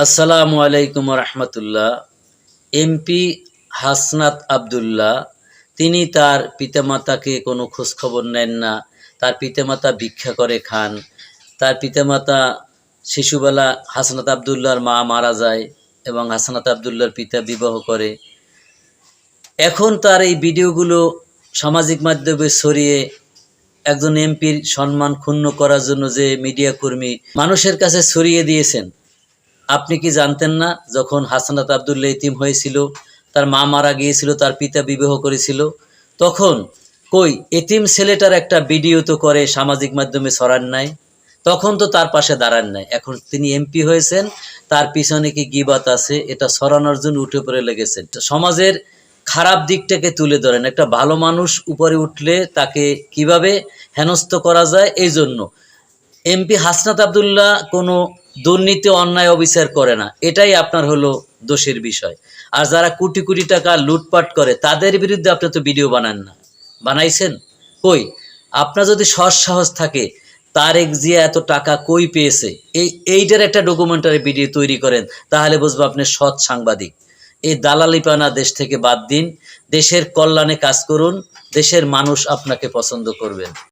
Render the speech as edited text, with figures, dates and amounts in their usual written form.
আসসালামু আলাইকুম রহমতুল্লাহ। এমপি হাসনাত আবদুল্লাহ তিনি তার পিতামাতাকে কোনো খোঁজখবর নেন না। তার পিতামাতা ভিক্ষা করে খান। তার পিতামাতা শিশুবেলা হাসনাত আবদুল্লাহর মা মারা যায় এবং হাসনাত আবদুল্লাহর পিতা বিবাহ করে। এখন তার এই ভিডিওগুলো সামাজিক মাধ্যমে ছড়িয়ে একজন এমপির সম্মান ক্ষুণ্ণ করার জন্য যে মিডিয়া কর্মী মানুষের কাছে ছড়িয়ে দিয়েছেন। আপনি কি জানতেন না যখন হাসনাত আবদুল্লাহ ইতিম হয়েছিল, তার মা মারা গিয়েছিল, তার পিতা বিবাহ করেছিল, তখন কই এতিম ছেলেটার একটা ভিডিও তো করে সামাজিক মাধ্যমে ছড়ান নাই? তখন তো তার পাশে দাঁড়ান নাই। এখন তিনি এমপি হয়েছেন, তার পিছনে কি গিবাত আছে এটা ছড়ানোর জন্য উঠে পড়ে লেগেছেন। সমাজের খারাপ দিকটাকে তুলে ধরেন। একটা ভালো মানুষ উপরে উঠলে তাকে কিভাবে হেনস্থ করা যায়, এই জন্য এমপি হাসনাত আবদুল্লাহ কোনো দুর্নীতি অন্যায় অবিচার করে না, এটাই আপনার হলো দোষের বিষয়। আর যারা কোটি কোটি টাকা লুটপাট করে তাদের বিরুদ্ধে আপনি তো ভিডিও বানান না, বানাইছেন কই? আপনার যদি সৎ সাহস থাকে তারেক জিয়া এত টাকা কই পেয়েছে এইটার একটা ডকুমেন্টারি ভিডিও তৈরি করেন, তাহলে বুঝবো আপনি সৎ সাংবাদিক। এই দালালিপানা দেশ থেকে বাদ দিন, দেশের কল্যাণে কাজ করুন, দেশের মানুষ আপনাকে পছন্দ করবেন।